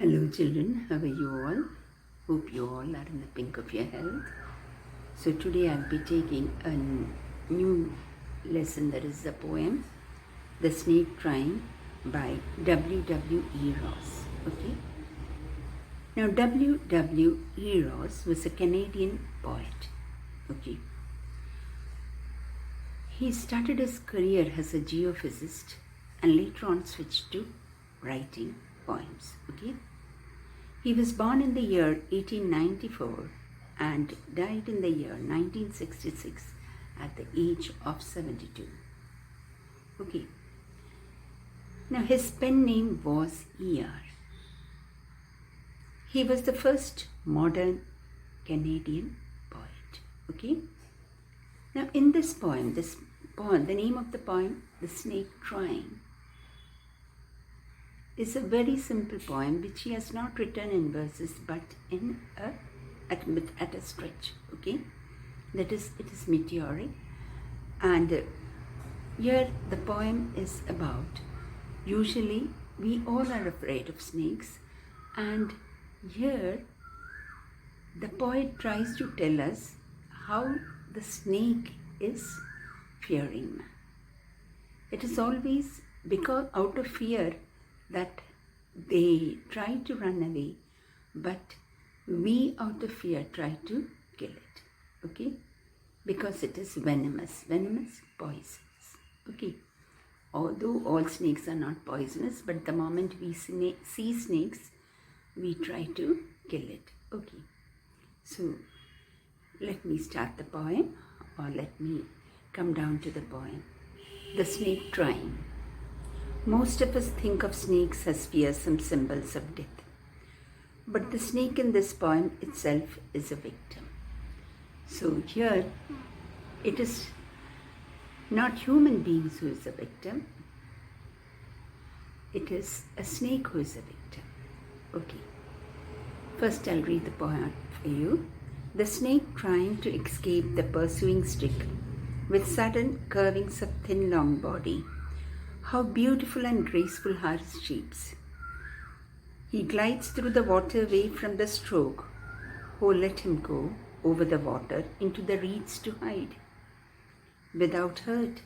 Hello children, how are you all? Hope you all are in the pink of your health. So today I'll be taking a new lesson, that is the poem The Snake Trying by W. Ross. Okay. Now W. Ross was a Canadian poet. Okay. He started his career as a geophysicist and later on switched to writing poems. Okay. He was born in the year 1894 and died in the year 1966 at the age of 72. Okay. Now his pen name was E.R. He was the first modern Canadian poet. Okay. Now in this poem, the name of the poem, The Snake Trying, is a very simple poem which he has not written in verses but at a stretch. Okay, that is, it is meteoric, and here the poem is about, usually we all are afraid of snakes, and here the poet tries to tell us how the snake is fearing man. It is always because out of fear that they try to run away, but we out of fear try to kill it. Okay, because it is venomous, poisonous. Okay, although all snakes are not poisonous, but the moment we see snakes, we try to kill it. Okay, so let me start the poem, or let me come down to the poem. The Snake Trying. Most of us think of snakes as fearsome symbols of death. But the snake in this poem itself is a victim. So here, it is not human beings who is a victim. It is a snake who is a victim. Okay. First I'll read the poem for you. The snake trying to escape the pursuing stick with sudden curvings of thin long body. How beautiful and graceful are his shapes. He glides through the water away from the stroke. Oh, let him go over the water into the reeds to hide. Without hurt,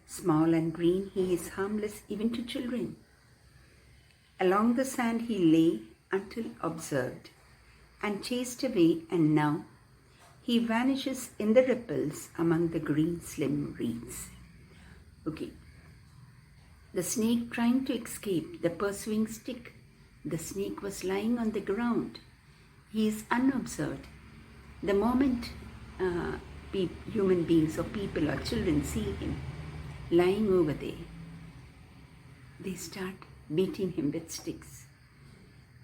small and green, he is harmless even to children. Along the sand he lay until observed and chased away, and now he vanishes in the ripples among the green slim reeds. Okay. The snake trying to escape the pursuing stick. The snake was lying on the ground. He is unobserved. The moment human beings or people or children see him lying over there, they start beating him with sticks.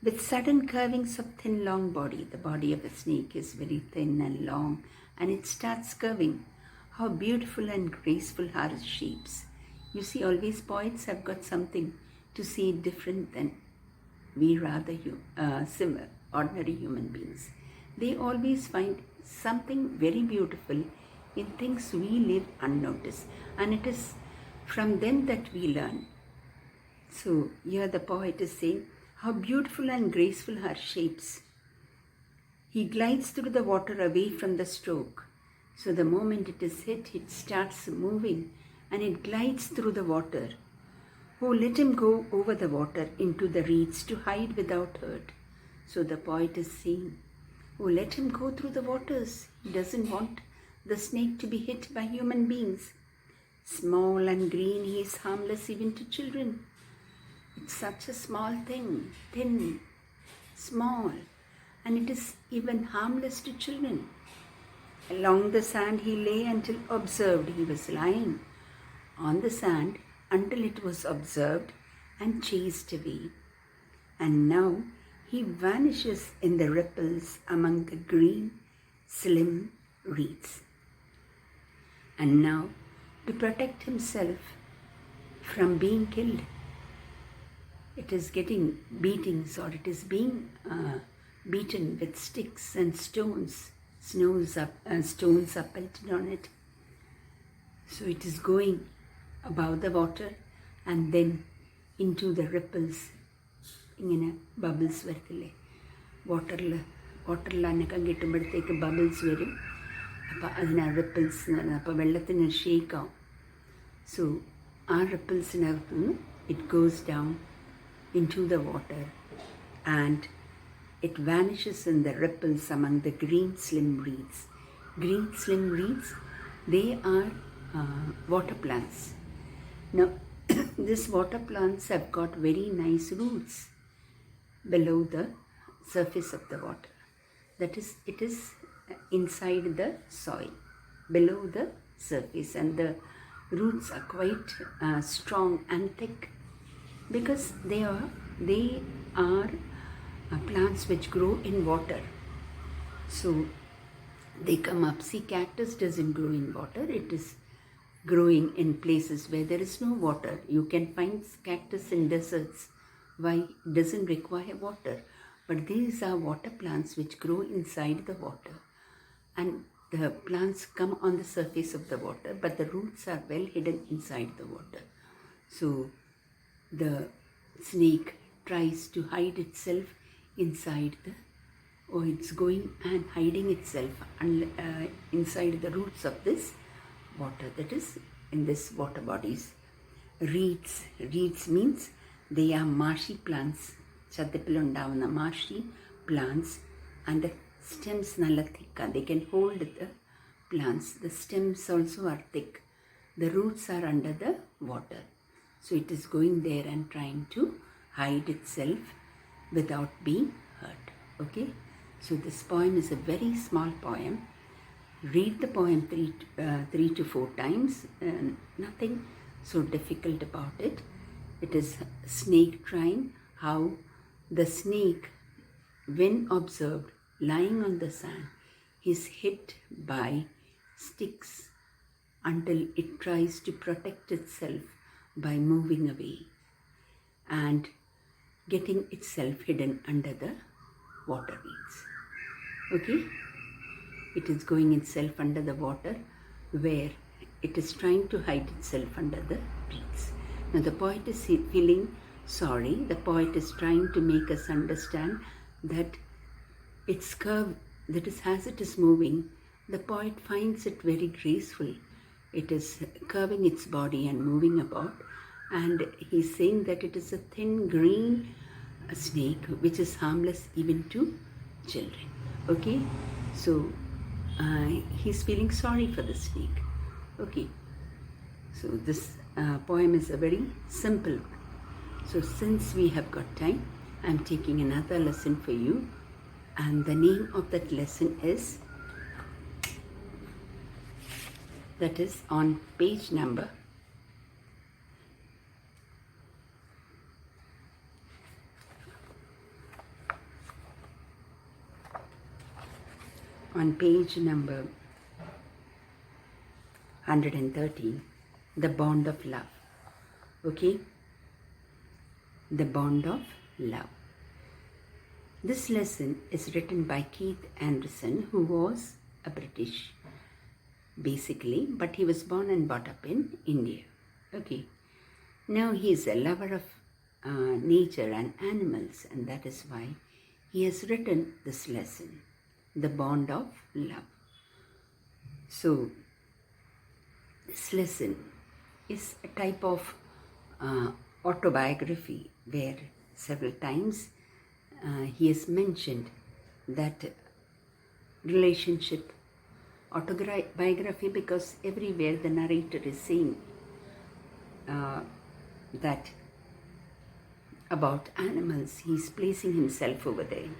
With sudden curvings of thin long body, the body of a snake is very thin and long, and it starts curving. How beautiful and graceful are his shapes. You see, always poets have got something to see different than we rather similar, ordinary human beings. They always find something very beautiful in things we leave unnoticed, and it is from them that we learn. So here the poet is saying, how beautiful and graceful are shapes. He glides through the water away from the stroke. So the moment it is hit, it starts moving, and it glides through the water. Oh, let him go over the water into the reeds to hide without hurt. So the poet is saying, oh, let him go through the waters. He doesn't want the snake to be hit by human beings. Small and green, he is harmless even to children. It's such a small thing, thin, small, and it is even harmless to children. Along the sand he lay until observed. He was lying on the sand until it was observed and chased away. And now he vanishes in the ripples among the green, slim reeds. And now, to protect himself from being killed, it is getting beatings, or it is being beaten with sticks and stones, stones are pelted on it. So it is going above the water and then into the ripples ഇങ്ങനെ bubbles വരത്തില്ലേ, വാട്ടറിൽ അനക്കം കിട്ടുമ്പോഴത്തേക്ക് bubbles വരും. അപ്പോൾ അതിനാണ് ripples എന്ന് പറയുന്നത്. അപ്പോൾ വെള്ളത്തിന് ഷേക്കാവും. സോ ആ റിപ്പിൾസിനകത്ത് നിന്ന് it goes down into the water and it vanishes in the ripples among the green slim reeds. Green slim reeds, they are water plants. Now, these water plants have got very nice roots below the surface of the water. That is, it is inside the soil, below the surface, and the roots are quite strong and thick because they are plants which grow in water. So they come up. See, cactus doesn't grow in water. It is growing in places where there is no water. You can find cactus in deserts. Why? It doesn't require water. But these are water plants which grow inside the water. And the plants come on the surface of the water, but the roots are well hidden inside the water. So the snake tries to hide itself inside it's going and hiding itself inside the roots of this water, that is in this water bodies. Reeds means they are marshy plants, ചതുപ്പിലുണ്ടാവുന്ന marshy plants, and the stems nalla thick, they can hold the plants. The stems also are thick. The roots are under the water, so it is going there and trying to hide itself without being hurt. Okay, so this poem is a very small poem. Read the poem 3 to 4 times. Nothing so difficult about it. It is snake trying, how the snake, when observed lying on the sand, is hit by sticks until it tries to protect itself by moving away and getting itself hidden under the water weeds. Okay, it is going itself under the water where it is trying to hide itself under the reeds. Now the poet is feeling sorry. The poet is trying to make us understand that its curve, that is, as it is moving, the poet finds it very graceful. It is curving its body and moving about, and he's saying that it is a thin green snake which is harmless even to children. Okay, so he's feeling sorry for the snake. Okay, so this poem is a very simple one. So since we have got time, I'm taking another lesson for you, and the name of that lesson is, that is on page number 113, The Bond of Love. Okay, The Bond of Love. This lesson is written by Keith Anderson, who was a British basically, but he was born and brought up in India. Okay, now he is a lover of nature and animals, and that is why he has written this lesson, The Bond of Love. So this lesson is a type of autobiography where several times he has mentioned that relationship. Autobiography because everywhere the narrator is saying that about animals, he's placing himself over there.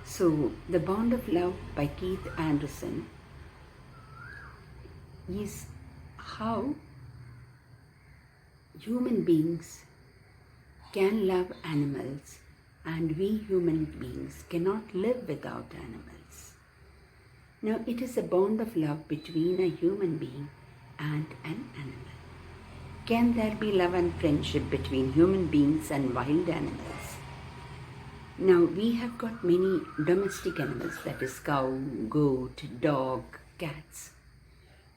So The Bond of Love by Keith Anderson is how human beings can love animals, and we human beings cannot live without animals. Now it is a bond of love between a human being and an animal. Can there be love and friendship between human beings and wild animals? Now we have got many domestic animals, that is cow, goat, dog, cats.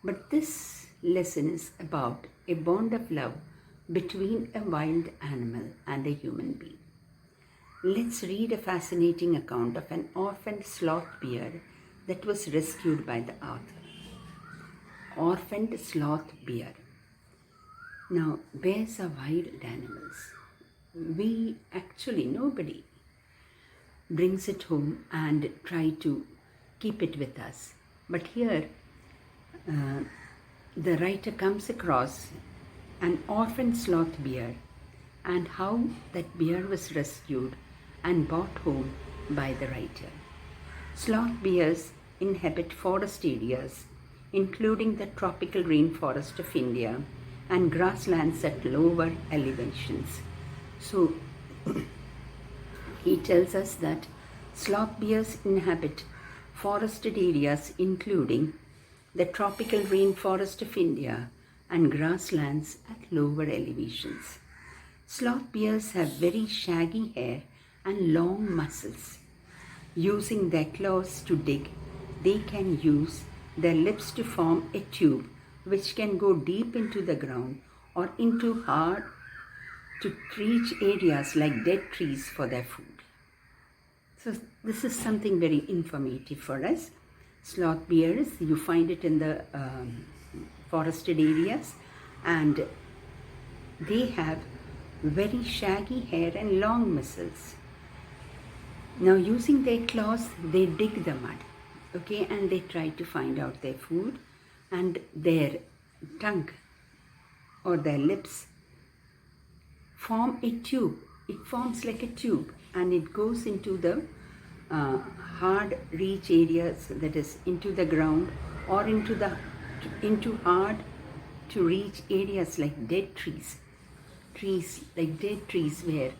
But this lesson is about a bond of love between a wild animal and a human being. let's read a fascinating account of an orphaned sloth bear that was rescued by the author. Orphaned sloth bear. Now, bears are wild animals. Nobody brings it home and try to keep it with us. But here, the writer comes across an orphaned sloth bear and how that bear was rescued and brought home by the writer. Sloth bears inhabit forest areas, including the tropical rainforest of India and grasslands at lower elevations. So, he tells us that sloth bears inhabit forested areas including the tropical rainforest of India and grasslands at lower elevations. Sloth bears have very shaggy hair and long muscles. Using their claws to dig, they can use their lips to form a tube which can go deep into the ground or into hard to reach areas like dead trees for their food. So this is something very informative for us. Sloth bears, you find it in the forested areas, and they have very shaggy hair and long muscles. Now using their claws, they dig the mud, okay, and they try to find out their food, and their tongue or their lips form a tube. It forms like a tube and it goes into the hard reach areas, that is into the ground, or into hard to reach areas like dead trees where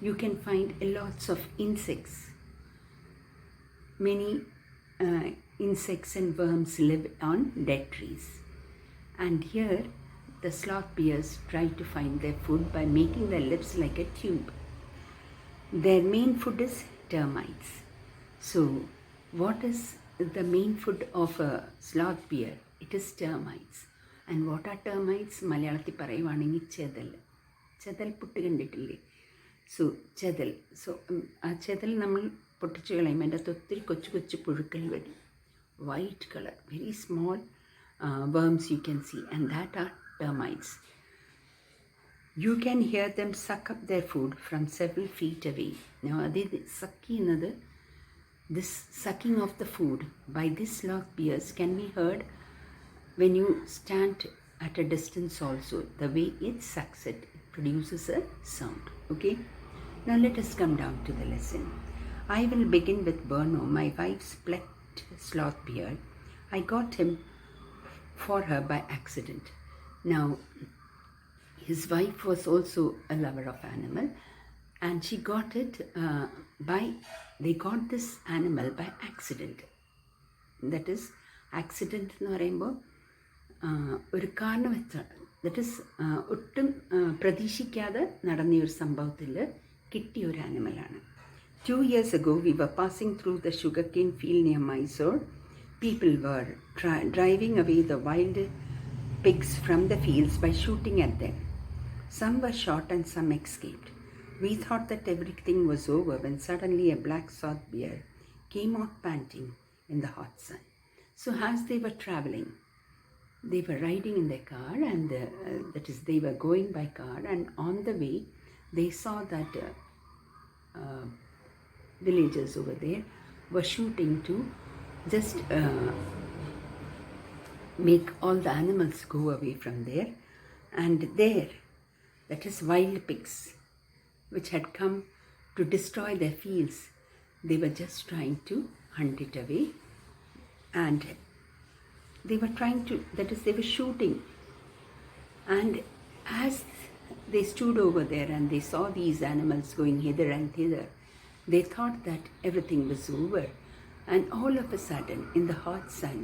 you can find lots of insects. Many insects and worms live on dead trees, and here the sloth bears try to find their food by making their lips like a tube. Their main food is termites. So what is the main food of a sloth bear? It is termites. And what are termites? മലയാളത്തിൽ പറയുവാണെങ്കിൽ ചെതൽ പുട്ട് കണ്ടിട്ടില്ലേ? So ചെതൽ. ആ ചെതൽ നമ്മൾ പൊട്ടിച്ച് കളയുമ്പോൾ അതിൻ്റെ അകത്ത് ഒത്തിരി കൊച്ചു കൊച്ചു പുഴുക്കൾ വരും. White colour, very small worms you can see, and that are termites. You can hear them suck up their food from several feet away. Now, this sucking of the food by this sloth bears can be heard when you stand at a distance also. The way it sucks it produces a sound. Okay? Now, let us come down to the lesson. I will begin with Berno, my wife's pet sloth bear. I got him for her by accident. Now, his wife was also a lover of animal, and she got it they got this animal by accident. That is, accident എന്ന് പറയുമ്പോൾ ഒരു കാരണവശാൽ, that is ഒട്ടും പ്രതീക്ഷിക്കാതെ നടന്ന ഒരു സംഭവത്തിൽ കിട്ടിയ ഒരു ആനിമലാണ്. 2 years ago, we were passing through the sugarcane field near Mysore. People were driving away the wild pigs from the fields by shooting at them. Some were shot and some escaped. We thought that everything was over when suddenly a black sloth bear came out panting in the hot sun. So as they were traveling, they were riding in their car, and that is, they were going by car, and on the way they saw that villagers over there were shooting to just make all the animals go away from there. And there, that is wild pigs, which had come to destroy their fields, they were just trying to hunt it away. And they were trying to, that is, they were shooting. And as they stood over there and they saw these animals going hither and thither, they thought that everything was over. And all of a sudden, in the hot sun,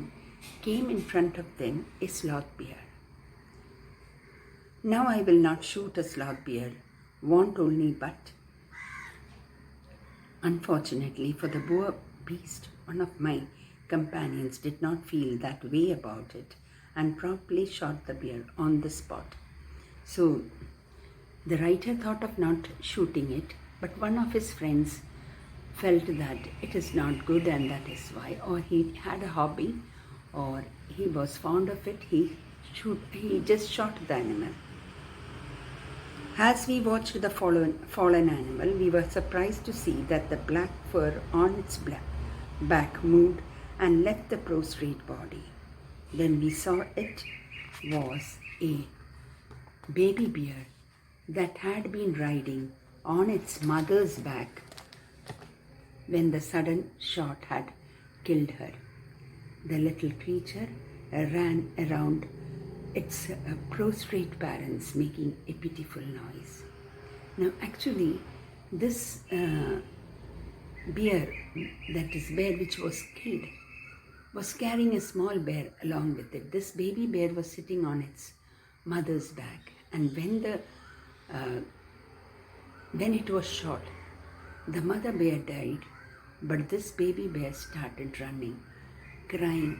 came in front of them a sloth bear. Now I will not shoot a sloth bear, want only but. Unfortunately for the poor beast, one of my companions did not feel that way about it and promptly shot the bear on the spot. So the writer thought of not shooting it, But one of his friends felt that it is not good, and that is why, or he had a hobby, or he was fond of it, he just shot the animal. As we watched the fallen animal, we were surprised to see that the black fur on its back moved and left the prostrate body. Then we saw it was a baby bear that had been riding on its mother's back when the sudden shot had killed her. The little creature ran around its prostrate parents, making a pitiful noise. Now, actually, this bear which was killed, was carrying a small bear along with it. This baby bear was sitting on its mother's back, and when it was shot, the mother bear died, but this baby bear started running, crying,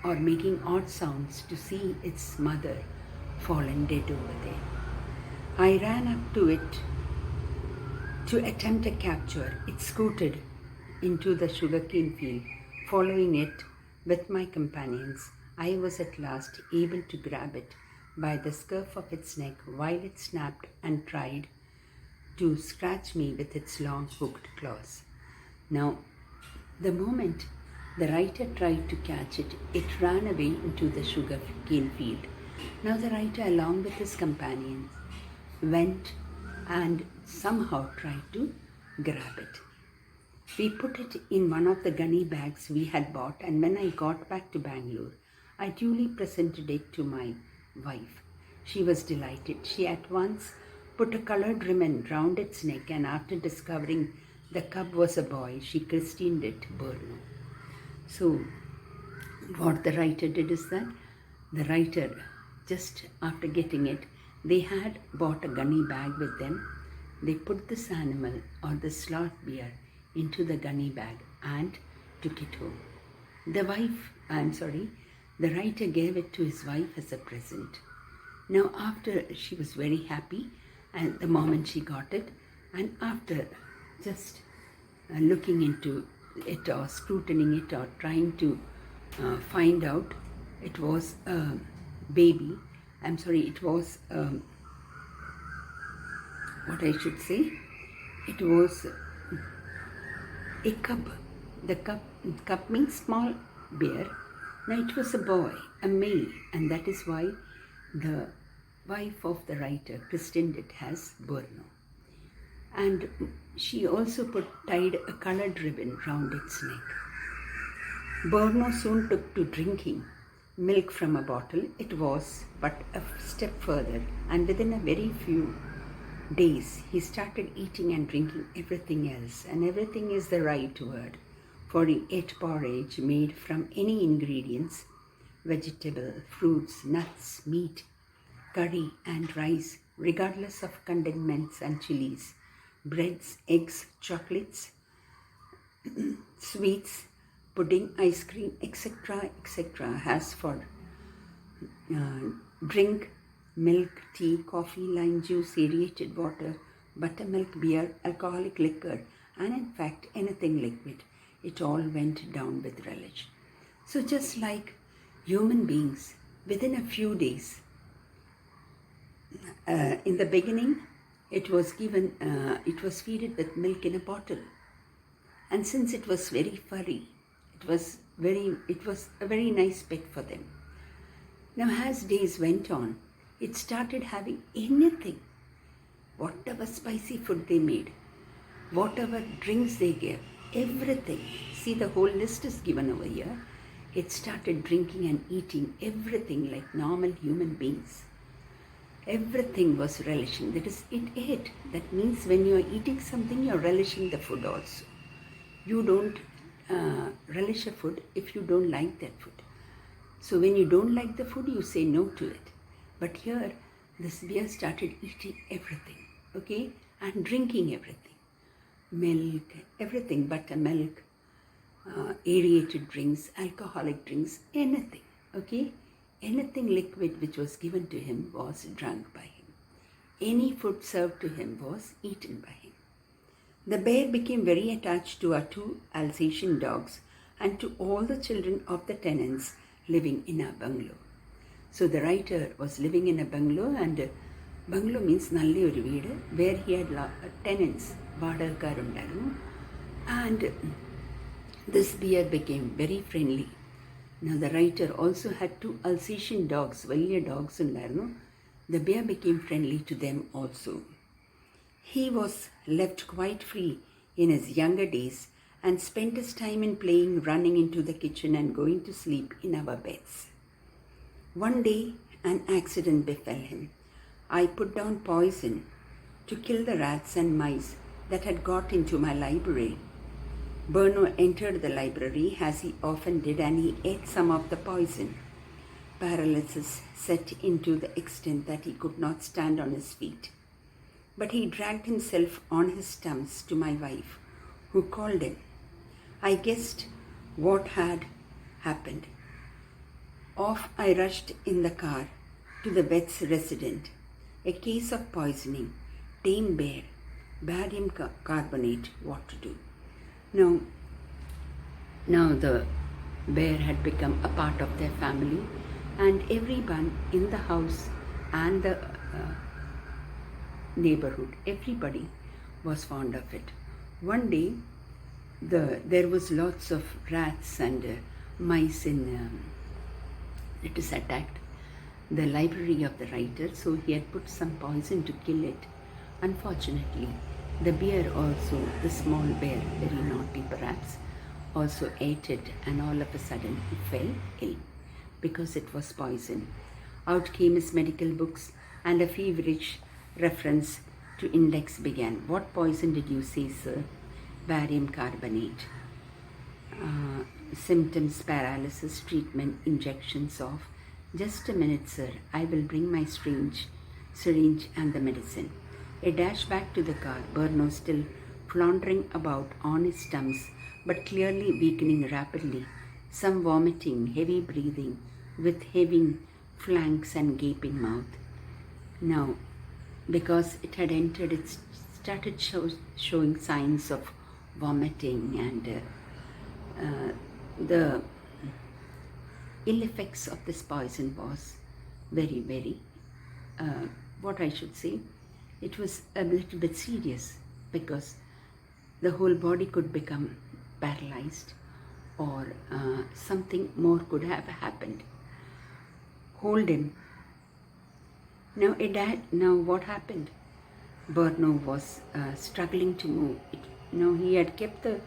or making odd sounds to see its mother fallen dead over there. I ran up to it to attempt a capture. It scooted into the sugarcane field. Following it with my companions, I was at last able to grab it by the scruff of its neck while it snapped and tried to scratch me with its long hooked claws. Now, the moment the writer tried to catch it, it ran away into the sugarcane field. Now the writer, along with his companions, went and somehow tried to grab it. We put it in one of the gunny bags we had bought, and when I got back to Bangalore, I duly presented it to my wife. She was delighted. She at once put a colored ribbon round its neck, and after discovering the cub was a boy, she christened it Burno. So what the writer did is that the writer, just after getting it, they had bought a gunny bag with them. They put this animal or the sloth bear into the gunny bag and took it home. The writer gave it to his wife as a present. Now after, she was very happy and the moment she got it, and after just looking into it or scrutinizing it or trying to find out, it was a baby. It was it was a cub. The cub means small bear. Now it was a boy, a male, and that is why the wife of the writer christened it as Burno. And she also tied a colored ribbon round its neck. Burno soon took to drinking milk from a bottle. It was but a step further, and within a very few days he started eating and drinking everything else, and everything is the right word, for he ate porridge made from any ingredients, vegetable, fruits, nuts, meat, curry and rice, regardless of condiments and chilies, breads, eggs, chocolates, sweets, pudding, ice cream, etc., etc. As for drink, milk, tea, coffee, lime juice, aerated water, buttermilk, beer, alcoholic liquor, and in fact anything liquid, it all went down with relish. So just like human beings, within a few days, in the beginning, it was feeded with milk in a bottle, and since it was very furry, it was a very nice pet for them. Now, as days went on, it started having anything, whatever spicy food they made, whatever drinks they gave, everything. See, the whole list is given over here. It started drinking and eating everything like normal human beings. Everything was relishing. That is, it ate. That means when you are eating something, you are relishing the food also. You don't relish a food if you don't like that food. So when you don't like the food, you say no to it. But here, this bear started eating everything, okay, and drinking everything. Milk, everything, buttermilk, aerated drinks, alcoholic drinks, anything, okay. Anything liquid which was given to him was drunk by him. Any food served to him was eaten by him. The bear became very attached to our 2 Alsatian dogs and to all the children of the tenants living in our bungalow. So the writer was living in a bungalow, and bungalow means nalli oru veedu, where he had tenants, vaadagakkarundaru, and this bear became very friendly. Now the writer also had 2 Alsatian dogs, valiya dogs undarnu. The bear became friendly to them also. He was left quite free in his younger days and spent his time in playing, running into the kitchen and going to sleep in our beds. One day, an accident befell him. I put down poison to kill the rats and mice that had got into my library. Bruno entered the library, as he often did, and he ate some of the poison. Paralysis set into the extent that he could not stand on his feet. But he dragged himself on his stumps to my wife, who called him. I guessed what had happened. Off I rushed in the car to the vet's resident. A case of poisoning, tame bear, barium carbonate, what to do? Now the bear had become a part of their family, and everyone in the house and the neighborhood, everybody was fond of it. One day, there was lots of rats and mice in it is attacked the library of the writer, so he had put some poison to kill it. Unfortunately, the bear also, the small bear, very naughty perhaps, also ate it, and all of a sudden he fell ill because it was poison. Out came his medical books, and a feverish reference to index began. What poison did you say, sir? Barium carbonate. Symptoms: paralysis. Treatment: injections of. Just a minute, sir. I will bring my syringe and the medicine. A dash back to the car. Bruno still floundering about on his stumps, but clearly weakening rapidly. Some vomiting, heavy breathing, with heaving flanks and gaping mouth. Now, because it had entered, it started showing signs of vomiting, and the ill effects of this poison was very, very, what I should say, it was a little bit serious, because the whole body could become paralyzed, or something more could have happened. Hold him. Now what happened? Bruno was struggling to move. He had kept the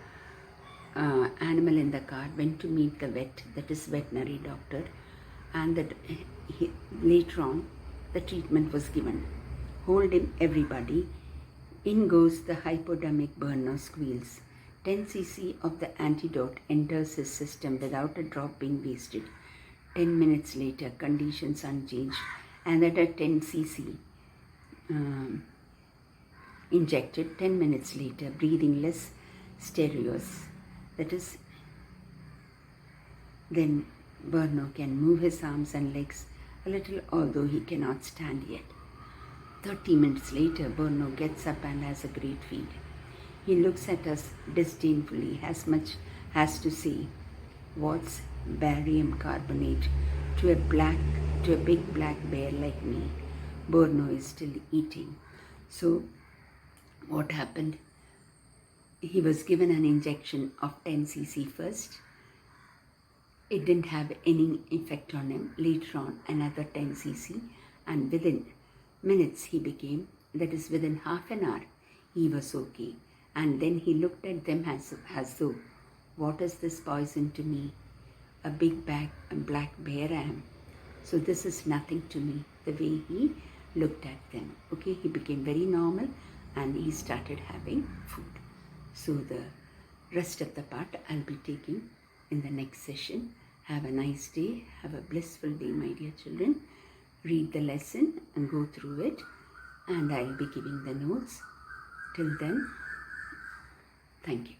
animal in the car, went to meet the vet, that is veterinary doctor, and later on the treatment was given. Hold him, everybody. In goes the hypodermic. Bruno squeals. 10 cc of the antidote enters his system without a drop being wasted. 10 minutes later, conditions unchanged, another 10 cc injected. 10 minutes later, breathing less stertorous. That is, then Bruno can move his arms and legs a little, although he cannot stand yet. 30 minutes later, Bruno gets up and has a great feed. He looks at us disdainfully, as much as to say, what's barium carbonate to a big black bear like me? Bruno is still eating. So what happened? He was given an injection of 10 cc first. It didn't have any effect on him. Later on, another 10 cc, and within minutes he became, that is within half an hour, he was okay. And then he looked at them as though, what is this poison to me? A big black bear I am. So this is nothing to me. The way he looked at them. Okay, he became very normal, and he started having food. So the rest of the part I'll be taking in the next session. Have a nice day. Have a blissful day, my dear children. Read the lesson and go through it, and I'll be giving the notes. Till then, thank you.